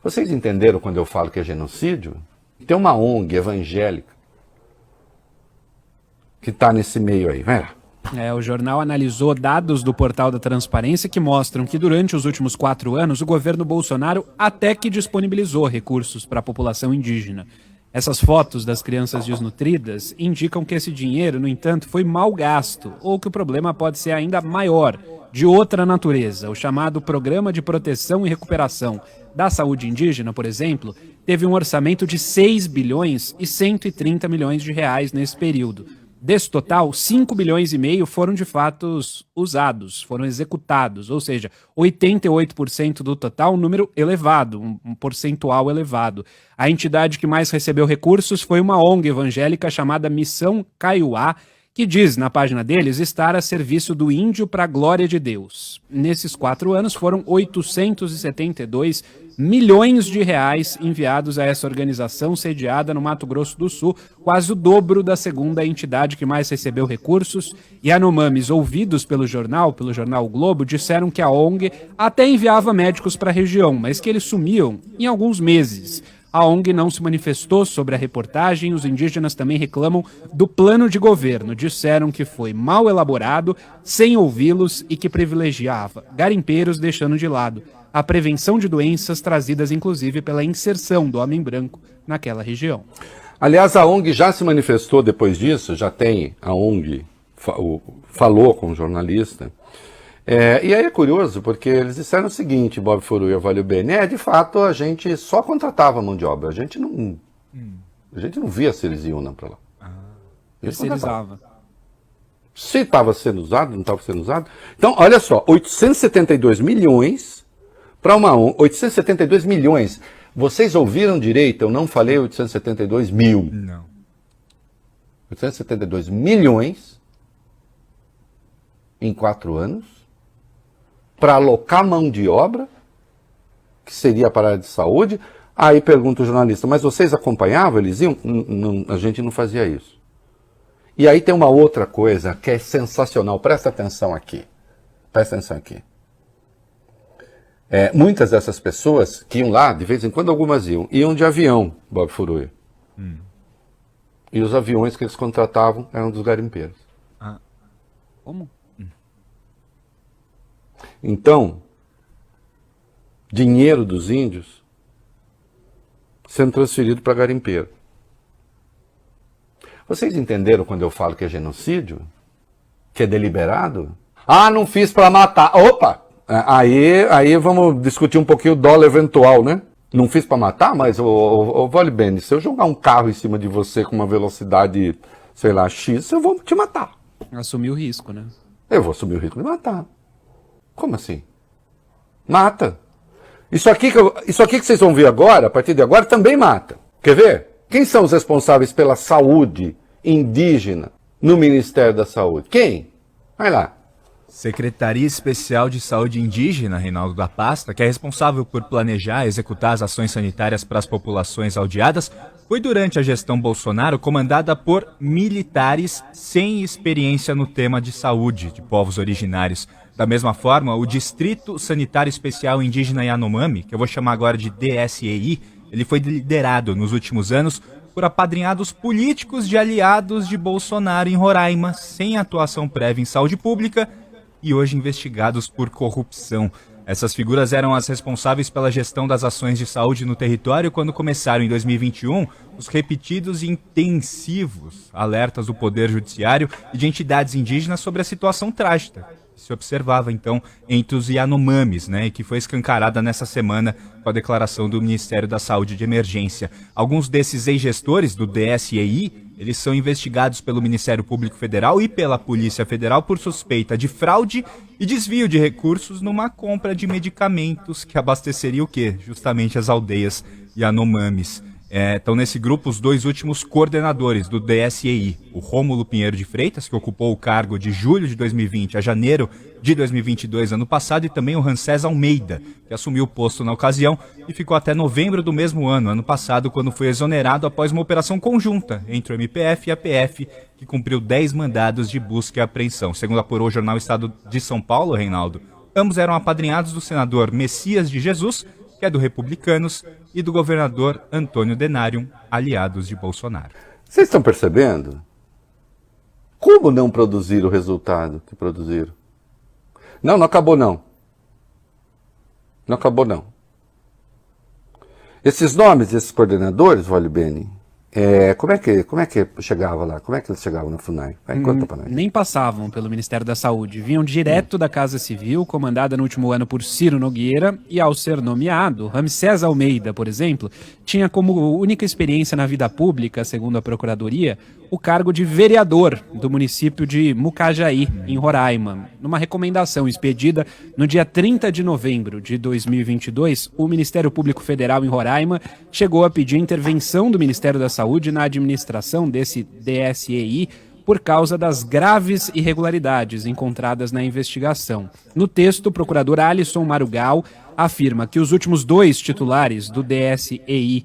Vocês entenderam quando eu falo que é genocídio? Tem uma ONG evangélica que está nesse meio aí. Vai lá. O jornal analisou dados do Portal da Transparência que mostram que durante os últimos 4 anos o governo Bolsonaro até que disponibilizou recursos para a população indígena. Essas fotos das crianças desnutridas indicam que esse dinheiro, no entanto, foi mal gasto, ou que o problema pode ser ainda maior, de outra natureza. O chamado Programa de Proteção e Recuperação da Saúde Indígena, por exemplo, teve um orçamento de 6 bilhões e 130 milhões de reais nesse período. Desse total, 5 bilhões e meio foram de fato usados, foram executados, ou seja, 88% do total, um número elevado, um percentual elevado. A entidade que mais recebeu recursos foi uma ONG evangélica chamada Missão Kaiowá, que diz na página deles estar a serviço do índio para a glória de Deus. Nesses 4 anos foram 872 milhões de reais enviados a essa organização sediada no Mato Grosso do Sul, quase o dobro da segunda entidade que mais recebeu recursos. E Yanomamis, ouvidos pelo jornal o Globo, disseram que a ONG até enviava médicos para a região, mas que eles sumiam em alguns meses. A ONG não se manifestou sobre a reportagem. Os indígenas também reclamam do plano de governo. Disseram que foi mal elaborado, sem ouvi-los e que privilegiava garimpeiros, deixando de lado a prevenção de doenças trazidas inclusive pela inserção do homem branco naquela região. Aliás, a ONG já se manifestou depois disso, já tem a ONG, falou com o jornalista. E aí é curioso, porque eles disseram o seguinte, Bob Furu e Avalio Bene, de fato a gente só contratava mão de obra, a gente não via se eles iam para lá. Terceirizava. Se estava sendo usado, não estava sendo usado. Então, olha só, 872 milhões para uma ONG, 872 milhões. Vocês ouviram direito? Eu não falei 872 mil. Não. 872 milhões em 4 anos. Para alocar mão de obra, que seria para a área de saúde. Aí pergunta o jornalista, mas vocês acompanhavam? Eles iam? Não, a gente não fazia isso. E aí tem uma outra coisa que é sensacional, presta atenção aqui. Muitas dessas pessoas que iam lá, de vez em quando algumas iam de avião, Bob Furui. E os aviões que eles contratavam eram dos garimpeiros. Como? Então, dinheiro dos índios sendo transferido para garimpeiro. Vocês entenderam quando eu falo que é genocídio? Que é deliberado? Não fiz para matar. Opa! Aí vamos discutir um pouquinho o dólar eventual, né? Não fiz para matar, mas, Vale Bene, se eu jogar um carro em cima de você com uma velocidade, sei lá, X, eu vou te matar. Assumir o risco, né? Eu vou assumir o risco de matar. Como assim? Mata. Isso aqui que vocês vão ver agora, a partir de agora, também mata. Quer ver? Quem são os responsáveis pela saúde indígena no Ministério da Saúde? Quem? Vai lá. Secretaria Especial de Saúde Indígena, Reinaldo, da pasta, que é responsável por planejar e executar as ações sanitárias para as populações aldeadas, foi durante a gestão Bolsonaro comandada por militares sem experiência no tema de saúde de povos originários. Da mesma forma, o Distrito Sanitário Especial Indígena Yanomami, que eu vou chamar agora de DSEI, ele foi liderado nos últimos anos por apadrinhados políticos de aliados de Bolsonaro em Roraima, sem atuação prévia em saúde pública e hoje investigados por corrupção. Essas figuras eram as responsáveis pela gestão das ações de saúde no território quando começaram em 2021 os repetidos e intensivos alertas do Poder Judiciário e de entidades indígenas sobre a situação trágica que se observava, então, entre os Yanomamis, e que foi escancarada nessa semana com a declaração do Ministério da Saúde de emergência. Alguns desses ex-gestores do DSEI, eles são investigados pelo Ministério Público Federal e pela Polícia Federal por suspeita de fraude e desvio de recursos numa compra de medicamentos que abasteceria o quê? Justamente as aldeias Yanomamis. Estão nesse grupo os 2 últimos coordenadores do DSEI, o Rômulo Pinheiro de Freitas, que ocupou o cargo de julho de 2020 a janeiro de 2022, ano passado, e também o Ramsés Almeida, que assumiu o posto na ocasião e ficou até novembro do mesmo ano passado, quando foi exonerado após uma operação conjunta entre o MPF e a PF, que cumpriu 10 mandados de busca e apreensão. Segundo apurou o jornal Estado de São Paulo, Reinaldo, ambos eram apadrinhados do senador Messias de Jesus, que que é do Republicanos, e do governador Antônio Denário, aliados de Bolsonaro. Vocês estão percebendo? Como não produzir o resultado que produziram? Não, não acabou não. Não acabou não. Esses nomes desses coordenadores, Vale Bene, como é que chegava lá? Como é que eles chegavam na FUNAI? Vai, conta pra nós. Nem passavam pelo Ministério da Saúde, vinham direto da Casa Civil, comandada no último ano por Ciro Nogueira, e ao ser nomeado, Ramsés Almeida, por exemplo, tinha como única experiência na vida pública, segundo a Procuradoria, o cargo de vereador do município de Mucajaí, em Roraima. Numa recomendação expedida no dia 30 de novembro de 2022, o Ministério Público Federal em Roraima chegou a pedir intervenção do Ministério da Saúde na administração desse DSEI por causa das graves irregularidades encontradas na investigação. No texto, o procurador Alisson Marugal afirma que os últimos 2 titulares do DSEI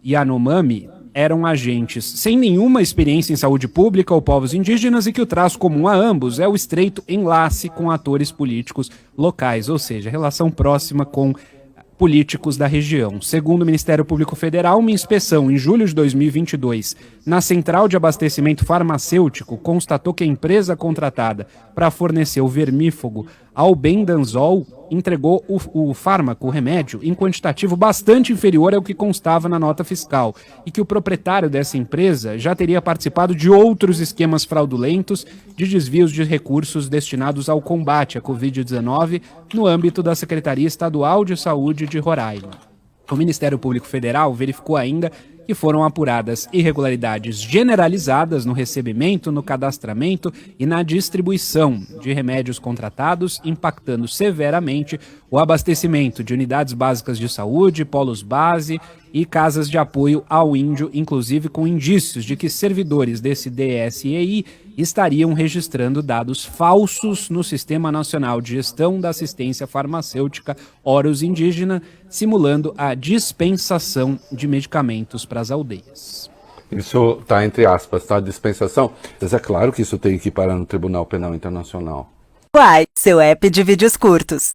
Yanomami eram agentes sem nenhuma experiência em saúde pública ou povos indígenas e que o traço comum a ambos é o estreito enlace com atores políticos locais, ou seja, relação próxima com políticos da região. Segundo o Ministério Público Federal, uma inspeção em julho de 2022 na Central de Abastecimento Farmacêutico constatou que a empresa contratada para fornecer o vermífugo Albendanzol entregou o fármaco, o remédio, em quantitativo bastante inferior ao que constava na nota fiscal e que o proprietário dessa empresa já teria participado de outros esquemas fraudulentos de desvios de recursos destinados ao combate à Covid-19 no âmbito da Secretaria Estadual de Saúde de Roraima. O Ministério Público Federal verificou ainda que foram apuradas irregularidades generalizadas no recebimento, no cadastramento e na distribuição de remédios contratados, impactando severamente o abastecimento de unidades básicas de saúde, polos base e casas de apoio ao índio, inclusive com indícios de que servidores desse DSEI estariam registrando dados falsos no Sistema Nacional de Gestão da Assistência Farmacêutica Horus Indígena, simulando a dispensação de medicamentos para as aldeias. Isso está entre aspas, tá? Dispensação. Mas é claro que isso tem que parar no Tribunal Penal Internacional. Quai, seu app de vídeos curtos.